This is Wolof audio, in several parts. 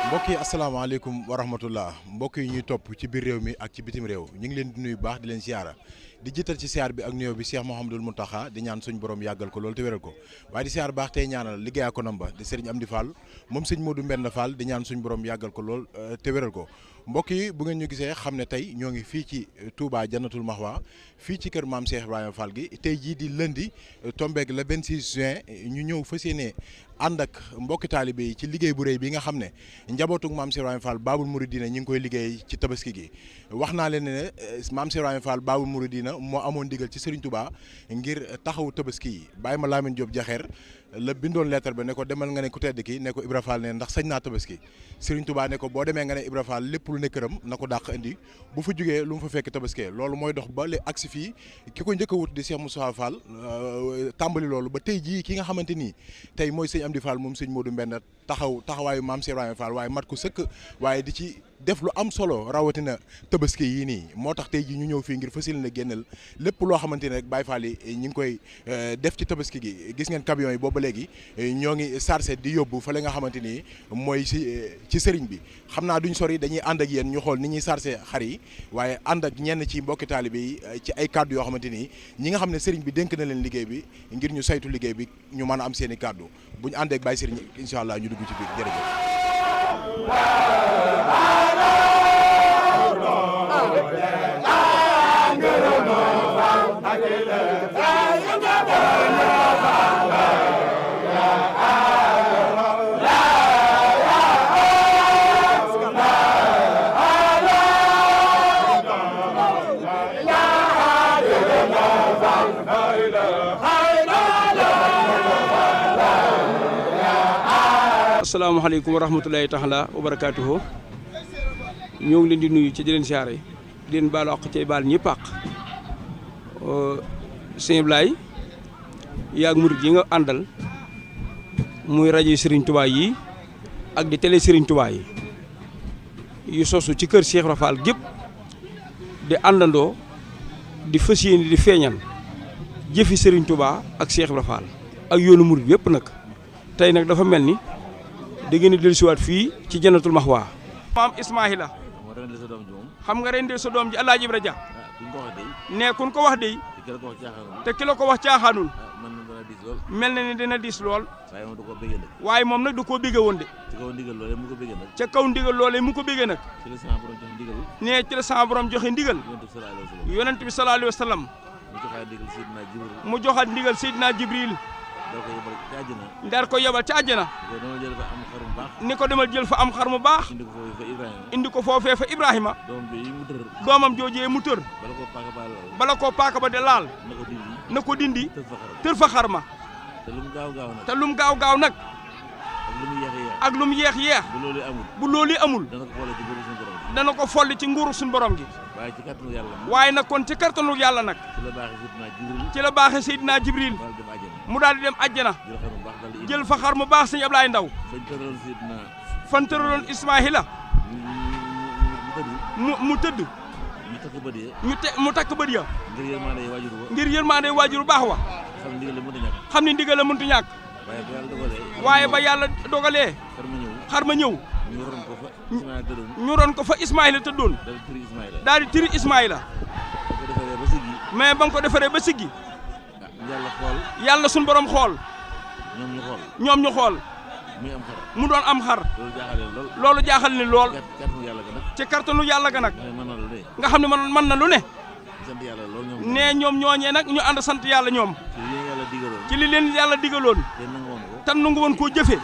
mbokk yi asalaamaaleykum wa rahmatullah mbokk yi ñuy topp ci biir réew mi ak ci bitim réew ñu ngi leen di nuyu baax di leen siyaara di jiital ci siyaar bi ak nuyoo bi Cheikh Mouhamadoul Mountakha di ñaan suñ borom yàggal ko loolu te wéral ko waaye di siyaar baax tey ñaanal liggéeyaa ko namba di Serigne Amdi Fall moom sëñ Modou Mbenda Fall di ñaan suñ borom yàggal ko lool te wéral ko mbokk yi bu ngeen ñu gisee xam ne tey ñoo ngi fii ci Touba Jannatul Mahwa fii ci kër maam Cheikh Ibrahima Fall gi tey jii di lundi tombeeg le 26 juin ñu ñëw fas yéene ànd ak mbokki taalibe yi ci liggéey bu rëy bi nga xam ne njabootug maam Cheikh Ibrahima Fall Babul Mouridina ñi ngi koy liggéey ci tabaski gi wax naa leen ne maam Cheikh Ibrahima Fall Babul Mouridina moo amoon ndigal ci Serigne Touba ngir taxawu tabaski yi bàyyi ma Lamine Diop Jaxeer la bindoon lettre ba ne ko demal nga ne ku tedd ki ne ko Ibra Fall ne ndax sañ naa tabaski Serigne Touba ne ko boo demee nga ne Ibra Fall lépp lu ne këram na ko dàq indi bu fa jugee lu mu fa fekk tabaski loolu mooy dox ba le agsi fii ki ko njëkk a wut di Cheikh Moussa Fall tàmbali loolu ba tey jii ki nga xamante ni tey mooy sëñ Amdi Fall moom sëñ Modou Mbenda taxawaayu maam Cheikh Ibrahima Fall waaye mat ko sëkk waaye di ci def lu am solo rawatina tabaski yii nii moo tax tey jii ñu ñëw fii ngir fas yéene génneel lépp loo xamante ne rek Baye Fall yi ñu ngi koy def ci tabaski gi gis ngeen camion yi boobu ba léegi ñoo ngi chargé di yóbbu fa la nga xamante ni mooy ci sëriñ bi xam naa duñ sori dañuy ànd ak yéen ñu xool ni ñuy chargé xar yi waaye ànd ak ñenn ci mbokki taalibe yi ci ay kàddu yoo xamante ni ñi nga xam ne sëriñ bi dénk na leen liggéey bi ngir ñu saytu liggéey bi ñu mën a am seen i kàddu bu ñu àndee ak Baye sëriñ incha allah ñu dugg ci biir jërëjëf. asalaamaaleykum wa rahmatulahi taala wa barakaatuhu ñoo ngi leen di nuyu ci di leen siyaare di leen baalu àq ci baal ñëpp àq sëñ Blaye yaag murit yi nga àndal muy rajo Serigne Touba yi ak di télé Serigne Touba yi yu sosu ci kër Cheikh Ibra Fall gépp di àndandoo di fas yéene di feeñal jëfi Serigne Touba ak Cheikh Ibra Fall ak yoonu murit yëpp nag tey nag dafa mel ni da ngeen di dellusiwaat fii ci Jannatul Mahwa. maam Ismaahila xam nga rendee sa doom ji Alaaji Ibra Ja ne kun ko wax dey te ki la ko wax caaxaanul mel na ni dina diis lool waaye moom nag da koo bégge woon de ca kaw ndigal loolee mu ko bégge nag ne ci la sama borom joxe ndigal yonent bi sallallahu alayhi wa sallam mu joxaat ndigal Seydina Jibril ndar ko yebal ci àjjana ni ko demal jël fa am xar mu baax indi ko foofee fa Ibrahima doomam joojee mu tër bala koo paaka ba de laal na ko dindi tër fa xar ma te lum gaaw gaaw nag ak lum yeex yeex bu loolu amul dana ko folli ci nguuru suñu borom gi waaye nag kon ci kartanu yàlla nag ci la baaxe Seydina Jibril mu daal di dem àjjana jël fa xar mu baax sëñ Ablaye Ndaw fan tëraloon Ismaahila mu tëdd mu takk bët ya ngir yërmande waajur baax wa xam ni ndigal la mëntu ñàkk waaye ba yàlla dogalee xar ma ñëw ñu ron ko fa Ismaahila tëddoon daal di tiri Ismaahila mais ba nga ko defaree ba siggi yàlla suñu borom xool ñoom ñu xool mu doon am xar loolu jaaxal ni lool ci kartanu yàlla ga nag nga xam ne mën na lu ne ne ñoom ñooñee nag ñu ànd sant yàlla ñoom ci li leen yàlla digaloon tan nangu woon koo jëfe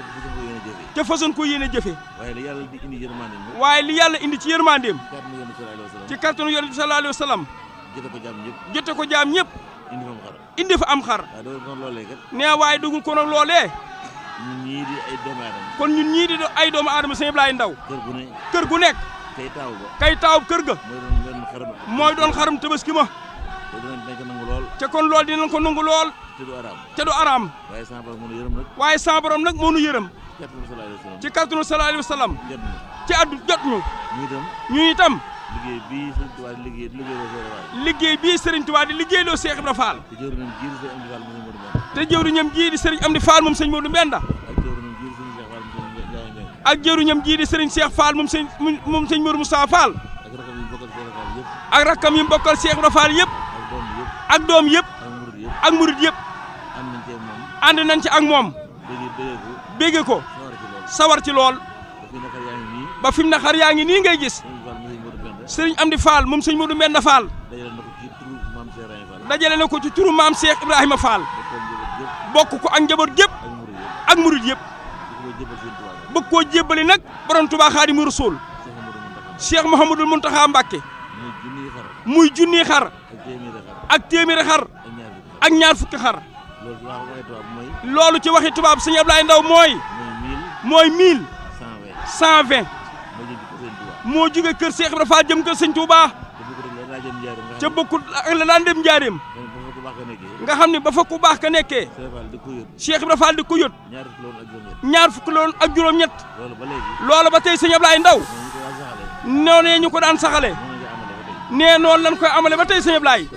te façon ko yéene jëfe waaye li yàlla indi ci yërmandeem ci kartanu yonent bi sallallahu alayhi wa sallam jote ko jaam ñëpp indi fa am xar nee waaye dugul ko nag loolee ñun ñii di ay doomu aadama. kon ñun ñii di ay doomu aadama sëñ Ablaye Ndaw. kër gu nekk. kay taaw ba. kay taaw kër ga. mooy doon xaram tabaski ma. te dinañ ko nangu lool. te kon lool dinañ ko nangu lool. te du araam. waaye sama borom moo nu yërëm nag. waaye sama borom nag moo nu yërëm. ci kàttanu sallallahu alayhi wa sallam. ci addu jot ñu. ñu itam. liggéey bii Serigne Touba di liggéeyloo Cheikh Ibra Fall. te jëwriñam jii di Serigne Amdi Fall moom sëñ Modou Mbenda. ak jëwriñam jii di Serigne Cheikh Fall moom sëñ Modou Moustapha Fall. ak rakkam yi mu bokkal Cheikh Ibra Fall yëpp. ak doom yëpp. ak murid yëpp. ànd nañ ci ak moom. bégge ko. sawar ci lool. ba fi mu ne xar yaa ngi nii ngay gis. sëriñ Amdi Fall moom sëñ Modou Mbenda Fall. dajale na ko ci turu maam Cheikh Ibrahima Fall. bokk ko ak njaboot gépp ak murid yëpp. bëgg koo jébbali nag borom Touba Xaadimu Rasuul. Cheikh Mouhamadul Mountakha Mbacké. muy junni xar. ak téeméeri xar. ak ñaar fukki xar. loolu ci waxi tubaab sëñ Ablaye Ndaw mooy 1120 moo jóge kër Cheikh Ibra Fall jëm kër sëñ Touba ca bokkul ak la daan dem njaareem nga xam ne ba fa ku baax ka nekkee Cheikh Ibra Fall di ko yót ñaar fukki loon ak juróom-ñett loolu ba tey sëñ Ablaye Ndaw noonee ñu ko daan saxale nee noonu lañ koy amale ba tey sëñ Ablaye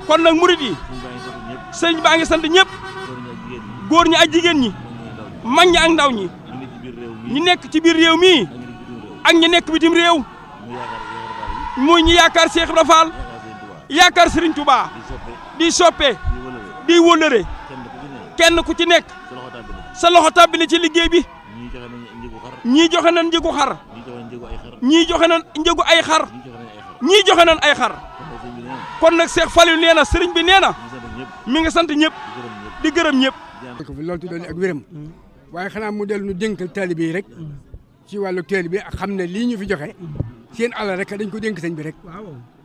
kon nag murid yi sëñ baa ngi sant ñëpp góor ñi ak jigéen ñi mag ñi ak ndaw ñi ñi nekk ci biir réew mii ak ñi nekk bitim réew muy ñi yaakaar Cheikh Ibra Fall yaakaar Serigne Touba di soppe di wóllëre kenn ku ci nekk sa loxo tàbbi ci liggéey bi ñii joxe nañ njëgu xar ñii joxe nañ njëgu ay xar ñii joxe nañ ay xar kon nag Cheikh Fallou nee na Serigne bi nee na mi ngi sant ñëpp di gërëm ñëpp. ko fi loolu tuddoon ak wéram waaye xanaa mu dellu nu dénkal taalibe yi rek ci wàllu taalibe bi ak xam ne lii ñu fi joxe seen alal rek dañ ko dénk sëñ bi rek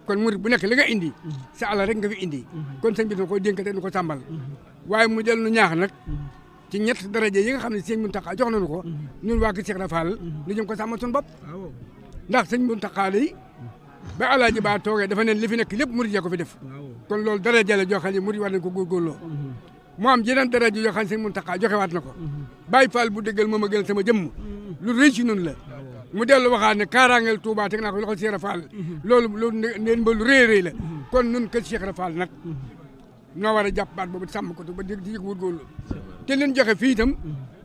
kon murid bu nekk li nga indi sa alal rek nga fi indi kon sëñ bi dina ko dénk te nu ko sàmbal waaye mu dellu nu ñaax nag ci ñett daraje yi nga xam ne sëñ Mountakha jox nañu ko ñun waa kër Cheikh Ibra Fall ñu jëm ko sàmmal suñu bopp ndax sëñ Mountakha lay ba Alaaji Ba toogee dafa ne li fi nekk lépp murid ya ko fi def kon loolu daraje la joo xam ne murid war nañ ko góorgóorloo moo am yeneen daraje yoo xam ne sëñ Mountakha joxewaat na ko Baye Fall bu dëggal moom a gënal sama jëmm lu rëy ci noonu la mu dellu waxaat ne kaaraangeel Touba teg naa ko loxo Cheikh Ibra Fall loolu neen ba lu rëy rëy la kon nun kër Cheikh Ibra Fall nag noo war a jàpp baat boobu sàmm ko ba di ko góorgóorlu te leen joxe fii itam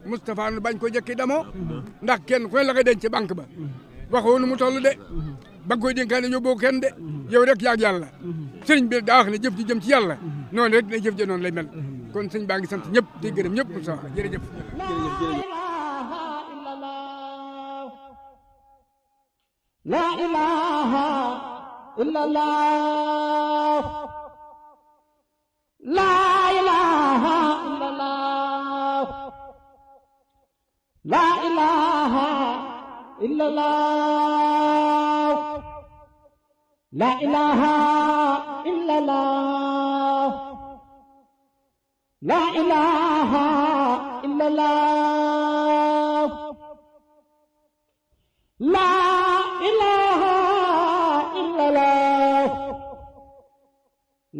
Moustapha nu bañ ko jëkki damoo ndax kenn ku ne la nga denc ci banque ba waxoo nu mu toll de ba nga koy dénkaane yóbboo kenn de yow rek yaag yàlla sëriñ bi daa wax ne jëf ji jëm ci yàlla noonu rek ne jëf ji noonu lay mel kon sëñ baa ngi sant ñëpp di gërëm ñëpp Moustapha jërëjëf la ilaha illallah la ilaha illallah la ilaha illallah la ilaha illallah la ilaha illallah la ilaha illallah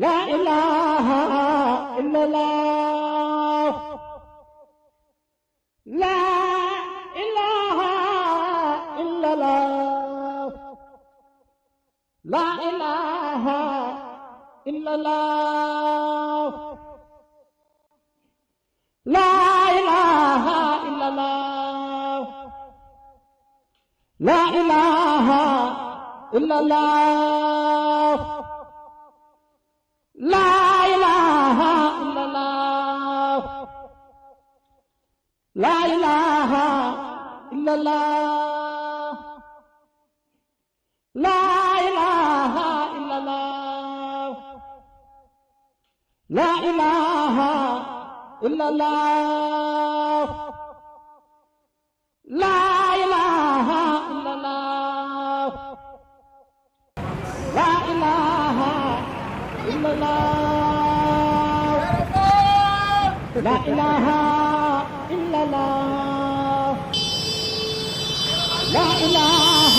la ilaha illallah la ilaha illallah la ilaha illallah la ilaha illallah la ilaha illallah la ilaha illallah la ilaha illallah la ilaha illallah la ilaha illallah la ilaha illallah la ilaha illallah la ilaha إلا الله لا إله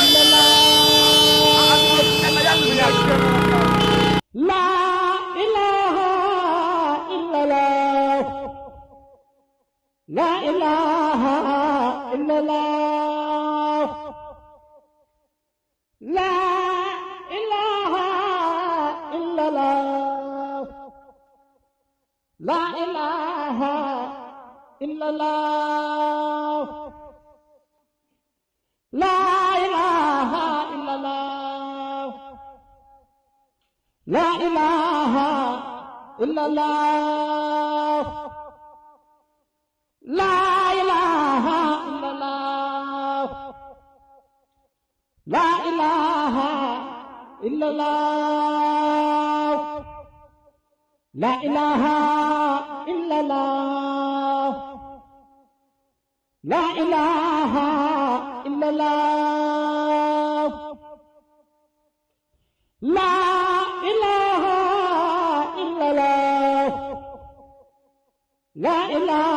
إلا الله لا إله إلا الله لا إله إلا الله لا إله إلا الله لا إله إلا الله لا إله إلا الله لا إله إلا الله لا إله إلا الله لا إله إلا الله لا إله إلا الله لا إله إلا الله لا إله إلا الله لا إله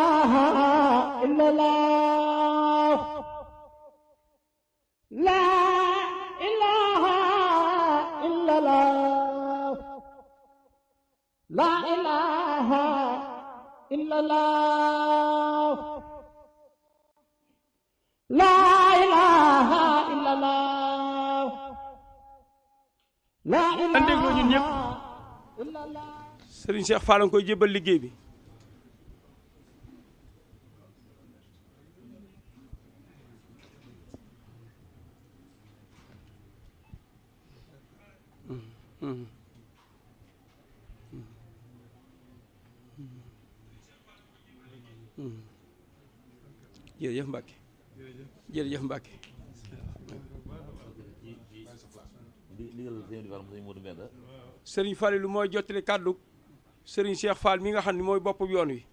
إلا الله لا إله إلا الله لا إله إلا الله لا إله إلا الله لا إله dégloo ñun ñëpp إلا الله Serigne Cheikh Fall nga koy jébbal liggéey bi jërëjëf Mbacke jërëjëf Mbacke Serigne Fall lu mooy jottali kàddu Serigne Cheikh Fall mi nga xam ne mooy bopp yoon wi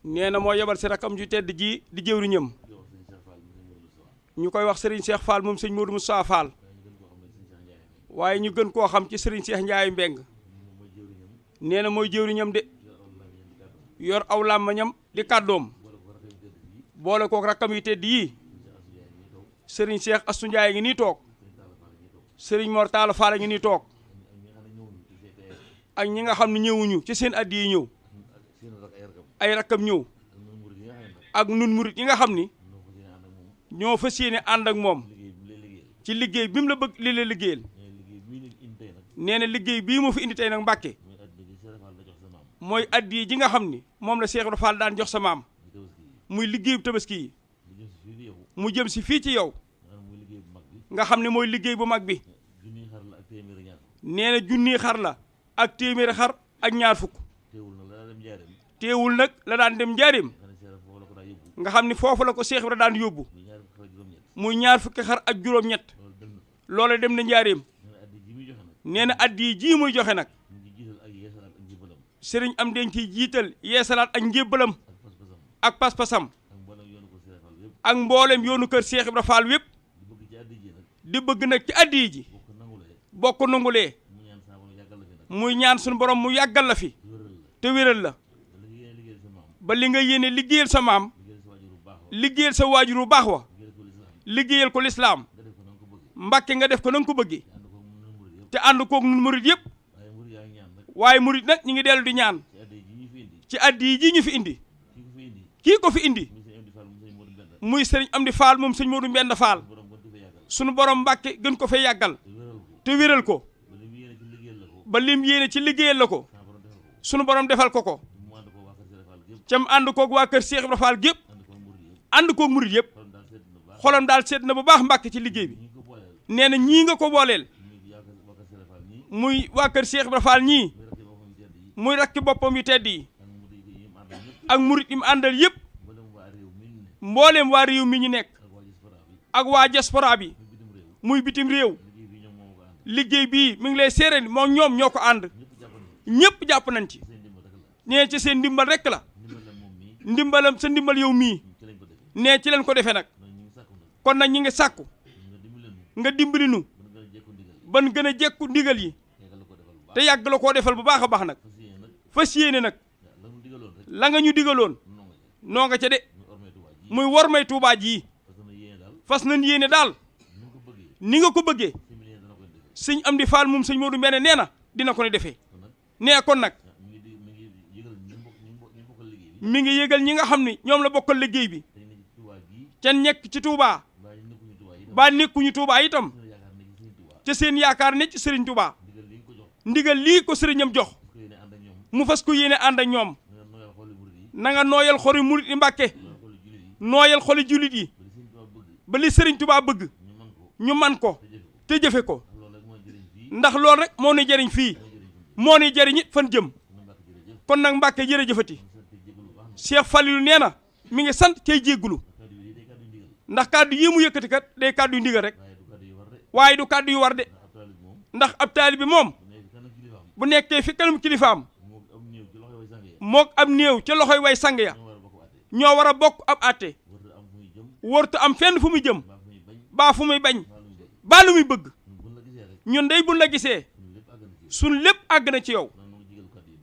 nee na moo yebal si rakam ju tedd ji di jëwriñam ñu koy wax Serigne Cheikh Fall moom sëñ Modou Moussa Fall waaye ñu gën koo xam ci Serigne Cheikh Ndiaye Mbeng nee na mooy jëwriñam de yor aw làmmañam di kàddoom boole kook rakkam yu tedd yii Serigne Cheikh Astou Ndiaye ngi nii toog Serigne Mor Talla Fall ngi nii toog ak ñi nga xam ne ñëwuñu ci seen addi yi ñëw ay rakkam ñëw ak nun murit yi nga xam ni ñoo fas yéene ànd ak moom ci liggéey bi mu la bëgg li la liggéeyal nee na liggéey bii mu fi indi tey nag Mbàkke mooy addi ji nga xam ni moom la Cheikh Ibra Fall daan jox sa maam muy liggéeyu tabaski yi mu jëm si fii ci yow nga xam ne mooy liggéey bu mag bi nee na junni xar la ak téeméeri xar ak ñaar fukk teewul nag la daan dem njaareem nga xam ni foofu la ko Cheikh Ibra daan yóbbu muy ñaar fukki xar ak juróom-ñett loola dem na njaareem nee na addi ji muy joxe nag sëriñ am den ciy jiital yeesalaat ak njébbalam ak pas-pasam ak mboolem yoonu kër Cheikh Ibra Fall wépp di bëgg nag ci addi ji bokk nangulee muy ñaan suñu borom mu yàggal la fi te wéral la ba li nga yéene liggéeyal sa maam liggéeyal sa waajur bu baax wa liggéeyal ko lislaam Mbàkke nga def ko na nga ko bëggee te ànd koog nun murit yëpp waaye murit nag ñi ngi dellu di ñaan ci addi ji ñu fi indi kii ko fi indi muy sëriñ Amdi Fall moom sëñ Modou Mbend Fall sunu borom Mbàkke gën ko fay yàggal te wéral ko ba lim yéene ci liggéeyal la ko sunu borom defal ko ko cam ànd koog waa kër Cheikh Ibra Fall gépp ànd koog murit yëpp xolam daal seet na bu baax Mbàkke ci liggéey bi nee na ñii nga ko booleel muy waa kër Cheikh Ibra Fall ñii muy rakki boppam yu tedd yi ak murit yi mu àndal yëpp mbooleem waa réew mi ñu nekk ak waa diaspora bi muy bitim réew liggéey bii mi ngi lay séeréer moom ñoom ñoo ko ànd ñëpp jàpp nañ ci nee ci seen ndimbal rek la ndimbalam sa ndimbal yow mii nee ci leen ko defee nag kon nag ñi ngi sàkku nga dimbali nu ban gën a jekku ndigal yi te yàgg la koo defal bu baax a baax nag fas yéene nag la nga ñu digaloon noo nga ca de muy wormay Tuubaa ji fas nañ yéene daal ni nga ko bëggee sëñ Amdi Fall moom sëñ Modou Mbène nee na dina ko ne defee nee kon nag mi ngi yëgal ñi nga xam ni ñoom la bokkal liggéey bi ca nekk ci Touba ba nekkuñu Touba itam ca seen yaakaar ne ci Serigne Touba ndigal lii ko sëriñam jox mu fas ko yéene ànd ak ñoom na nga nooyal xoli murit yi Mbàkke nooyal xoli jullit yi ba li Serigne Touba bëgg ñu man ko te jëfe ko ndax loolu rek moo ni jëriñ fii moo ni jëriñ it fan jëm kon nag Mbàkke jërëjëfati Cheikh Falilou nee na mi ngi sant cay jéggulu ndax kàddu yi mu yëkkati kat day kàddu yu ndigal rek waaye du kàddu yu war de ndax ab taalibe bi moom bu nekkee fi kanam kilifaam mook ab néew ca loxoy way sang ya ñoo war a bokk ab àtte wërtu am fenn fu muy jëm baa fu muy bañ baa lu muy bëgg ñun day buñ la gisee suñ lépp àgg na ci yow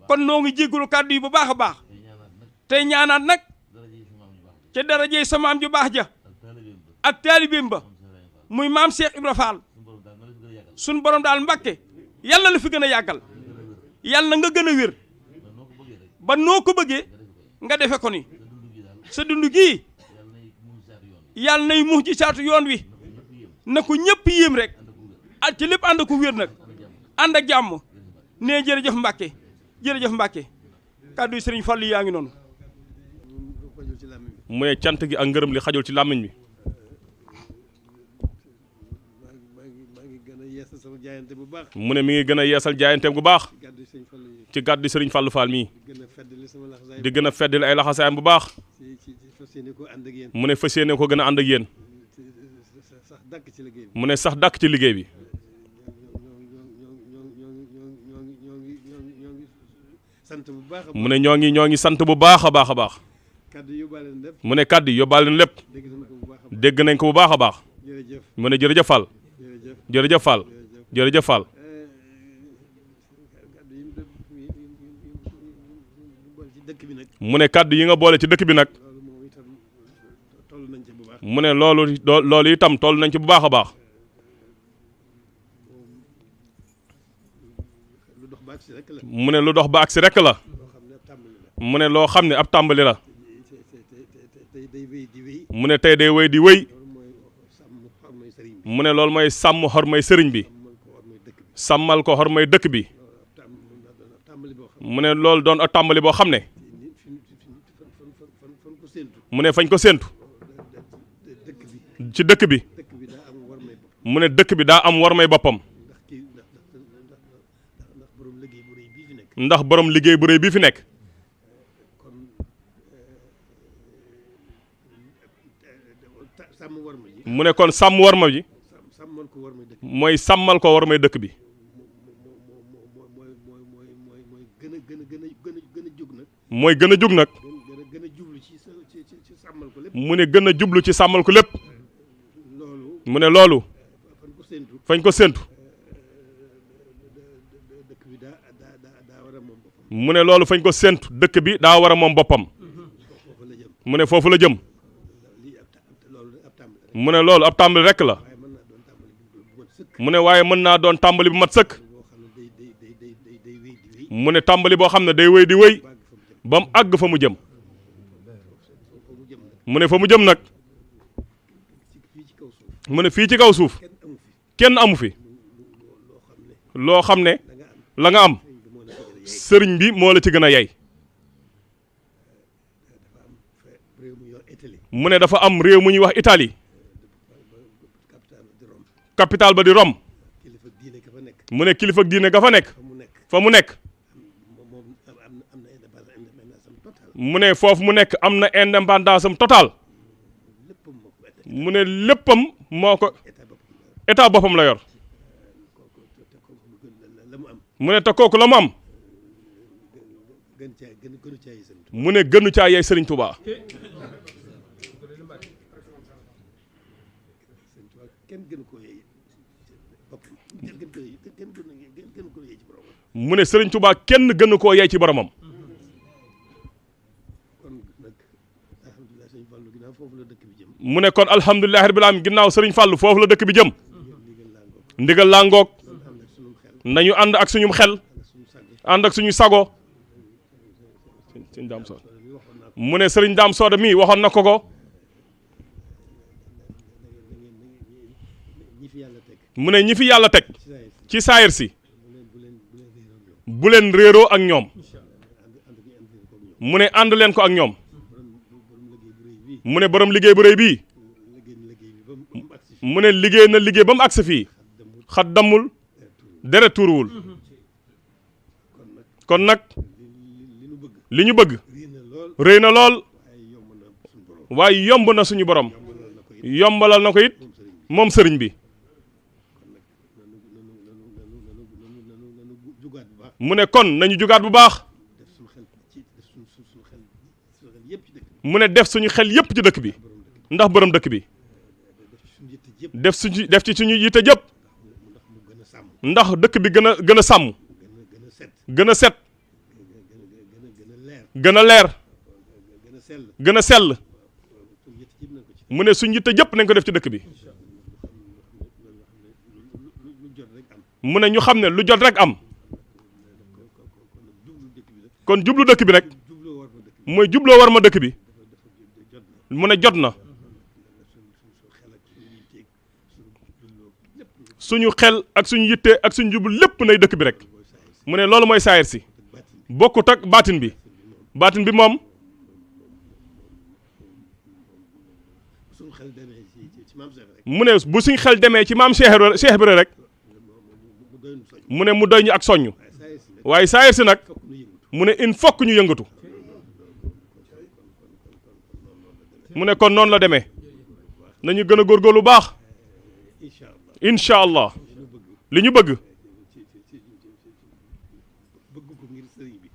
kon noo ngi jéggulu kàddu yi bu baax a baax tey ñaanaat nag ca darajey sa maam ju baax ja ak taalibeem ba muy maam Cheikh Ibra Fall suñ borom daal Mbàkke yàlla la fi gën a yàggal yàlla nga gën a wér ba noo ko bëggee nga defe ko ni sa dund gii yàlla nay muux ci saatu yoon wi na ko ñëpp yéem rek ak ci lépp ànd ko wér nag ànd ak jàmm nee jërëjëf Mbàkke jërëjëf Mbàkke kàddu yi sëriñ Fallu yaa ngi noonu mu ne cant gi ak ngërëm li xajul ci làmmiñ bi mu ne mi ngi gën a yeesal jaayante bu baax ci gàddu sëriñ Fallu Fall mii di gën a feddali ay laxasaayam bu baax mu ne fas yéene ko gën a ànd ak yéen mu ne sax dàkk ci liggéey bi mu ne ñoo ngi sant bu baax a baax a baax mu ne kàddu yi yóbbaale na lépp dégg nañ ko bu baax a baax mu ne jërëjëf Fall jërëjëf Fall jërëjëf Fall mu ne kàddu yi nga boole ci dëkk bi nag mu ne loolu itam toll nañ ci bu baax a baax mu ne lu dox ba agsi rekk la mu ne loo xam ne ab tàmbali la mu ne tey day wéy di wéy mu ne loolu mooy sàmm xormay sëriñ bi sàmmal ko xormay dëkk bi mu ne loolu doon ab tàmbali boo xam ne mu ne fañ ko séentu ci dëkk bi mu ne dëkk bi daa am warmay boppam ndax borom liggéey bu rëy bii fi nekk mu ne kon sàmm warma ji mooy sàmmal ko warmay dëkk bi mooy gën a jug nag mu ne gën a jublu ci sàmmal ko lépp mu ne loolu fañ ko séentu mu ne loolu fañ ko séentu dëkk bi daa war a moom boppam mu ne foofu la jëm mu ne loolu ab tàmbali rekk la mu ne waaye mën naa doon tàmbali bu mat sëkk mu ne tàmbali boo xam ne day wéy di wéy ba mu àgg fa mu jëm mu ne fa mu jëm nag mu ne fii ci kaw suuf kenn amu fi loo xam ne la nga am sëriñ bi moo la ci gën a yey mu ne dafa am réew mu ñuy wax Italie capital ba di Rome mu ne kilifa diine ga fa nekk fa mu nekk mu ne foofu mu nekk am na indépendance am total mu ne léppam moo ko état boppam la yor mu ne te kooku la mu am mu ne gënu caa yey Sëriñ Tuubaa mu ne Sëriñ Tuubaa kenn gënu koo yey ci boromam mu ne kon alhamdulilahi rabbil alamin ginnaaw sëriñ Fallou foofu la dëkk bi jëm ndigal laa ngoog nañu ànd ak suñu xel ànd ak suñu sago sëriñ Dame Soda mu ne sëriñ Dame Soda mii waxoon na ko mu ne ñi fi yàlla teg ci saayir si bu leen réeroo ak ñoom mu ne ànd leen ko ak ñoom mu ne borom liggéey bu rëy bii mu ne liggéey na liggéey ba mu agsi fii xat dammul deret tuuruwul kon nag li ñu bëgg rëy na lool waaye yomb na suñu borom yombalal na ko it moom sëriñ bi mu ne kon nañu jugaat bu baax mu ne def suñu xel yépp ci dëkk bi ndax borom dëkk bi def ci suñu yitte jëpp ndax dëkk bi gën a sàmm gën a set gën a leer gën a sell mu ne suñu yitte jëpp nañ ko def ci dëkk bi mu ne ñu xam ne lu jot rek am kon jublu dëkk bi rek mooy jubloo war ma dëkk bi mu ne jot na suñu xel ak suñu yitte ak suñu jublu lépp nay dëkk bi rek mu ne loolu mooy saayir si bokkut ak baatin bi moom mu ne bu suñ xel demee ci maam Cheikh Ibra rek mu ne mu doy ñu ak soññ waaye saayir si nag mu ne il faut que ñu yëngatu mu ne kon noonu la demee nañu gën a góorgóorlu baax incha allah li ñu bëgg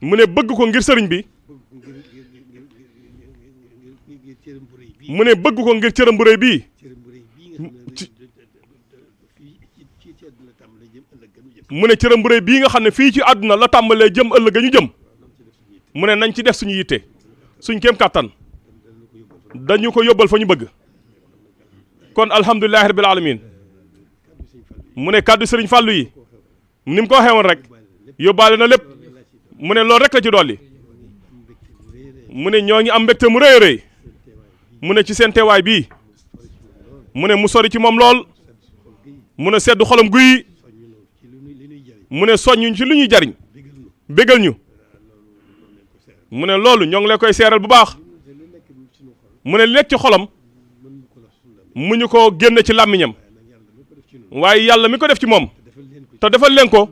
mu ne bëgg ko ngir sëriñ bi mu ne bëgg ko ngir cëram bu rëy bii mu ne cëram bu rëy bii nga xam ne fii ci àdduna la tàmbalee jëm ëllëg ñu jëm mu ne nañ ci def suñu yitte suñ kéem kàttan dañu ko yóbbal fa ñu bëgg kon alhamdulilahi rabbil alamin mu ne kàddu sëriñ Fallou yi ni mu ko waxee woon rek yóbbaale na lépp mu ne loolu rek la ci dolli mu ne ñoo ngi am mbégte mu rëy a rëy mu ne ci seen teewaay bii mu ne mu sori ci moom lool mu ne seddu xolam guy mu ne soññuñ ci lu ñuy jariñ bégal ñu mu ne loolu ñoo ngi lay koy seeral bu baax mu ne li nekk ci xolam mu ñu ko génne ci làmmiñam waaye yàlla mi ko def ci moom te defal leen ko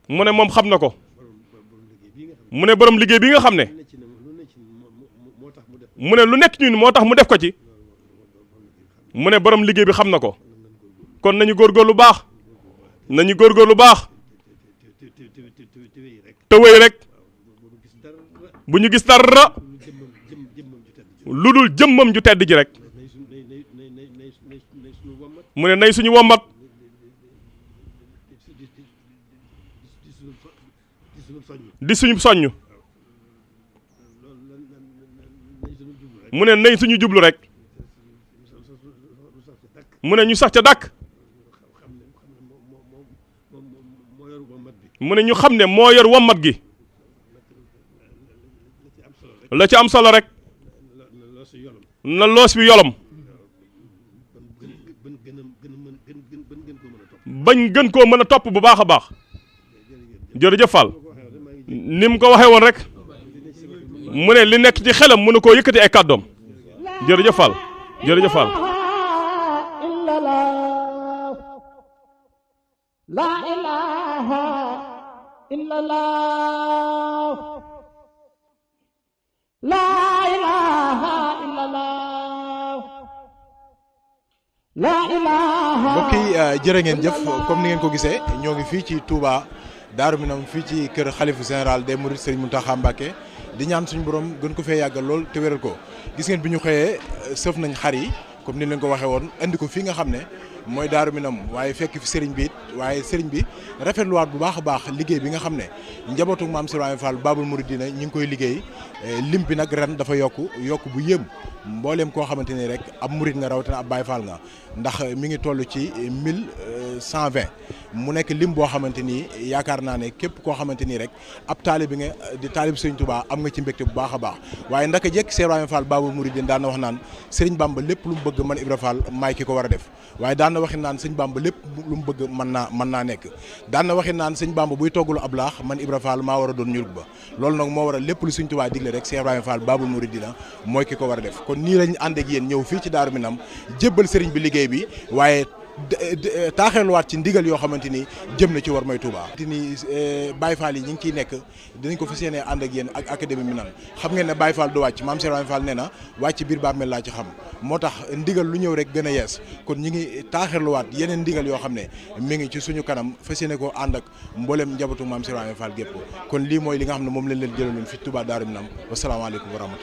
mu ne moom xam na ko mu ne borom liggéey bi nga xam ne mu ne lu nekk ñun moo tax mu def ko ci mu ne borom liggéey bi xam na ko kon nañu góorgóorlu baax nañu góorgóorlu baax te wéy rek bu ñu gis dara lu dul jëmmam ju tedd ji rek mu ne nay suñu wommat di suñu soññ mu ne nay suñu jublu rek mu ne ñu sax ca dàkk mu ne ñu xam ne moo yor wommat gi la ci am solo rek na loos bi yolom bañ gën koo mën a topp bu baax a baax jërëjëf Fall ni mu ko waxee woon rek mu ne li nekk ci xelam mënu koo yëkkati ay kàddoom jërëjëf Fall jërëjëf Fall la ilaha illallah la ilaha illallah la ilaha mbokk yi jërë ngeen jëf comme ni ngeen ko gisee ñoo ngi fii ci Touba Daaru Minam fii ci kër xalifu général des Mourides Serigne Mountakha Mbacké di ñaan suñu borom gën ko fee yàggal lool te wéral ko gis ngeen bi ñu xëyee sëf nañ xar yi comme ni leen ko waxee woon andi ko fii nga xam ne mooy Daaru Minam waaye fekk fi sëriñ bi it waaye sëriñ bi rafetluwaat bu baax a baax liggéey bi nga xam ne njabootu maam Cheikh Ibrahima Fall Babul Mouridina ñi ngi koy liggéey lim bi nag ren dafa yokk bu yëm mbooleem koo xamante ni rek ab murid nga rawatina ab Baye Fall nga ndax mi ngi toll ci 1120 mu nekk lim boo xamante ni yaakaar naa ne képp koo xamante ni rek ab taalibe nga di taalib Sëriñ Touba am nga ci mbégte bu baax a baax waaye ndaka jekk Cheikh Ibrahima Fall Babul Mouridina daan na wax naan Sëriñ Bamba lépp lu mu bëgg man Ibra Fall maay ki ko war a def waaye daan na waxi naan Sëñ Bamba lépp lu mu bëgg mën naa nekk daan na waxi naan Sëñ Bamba buy toggalu ab laax man Ibra Fall maa war a doon ñurug ba loolu nag moo war a lépp lu Sëriñ Touba digle rek Cheikh Ibrahima Fall Babul Mouridina mooy ki ko war a def kon nii lañ ànd ak yéen ñëw fii ci Daaru Minam jébbal sëriñ bi liggéey bi waaye taaxeeluwaat ci ndigal yoo xamante ni jëm na ci war may Touba. ni Baye Fall yi ñu ngi ciy nekk dinañ ko fas yéene ànd ak yéen ak académie Minane xam ngeen ne Baye Fall du wàcc maam Cheikh Ibrahima Fall nee na wàcc biir bàmmeel laa ci xam moo tax ndigal lu ñëw rek gën a yees kon ñi ngi taaxeeluwaat yeneen ndigal yoo xam ne mi ngi ci suñu kanam fas yéene koo ànd ak mboolem njabootu maam Cheikh Ibrahima Fall gépp kon lii mooy li nga xam ne moom lañ leen jëlaloon fi Touba Daaru Minam wasalaamaaleykum wa rahmatulah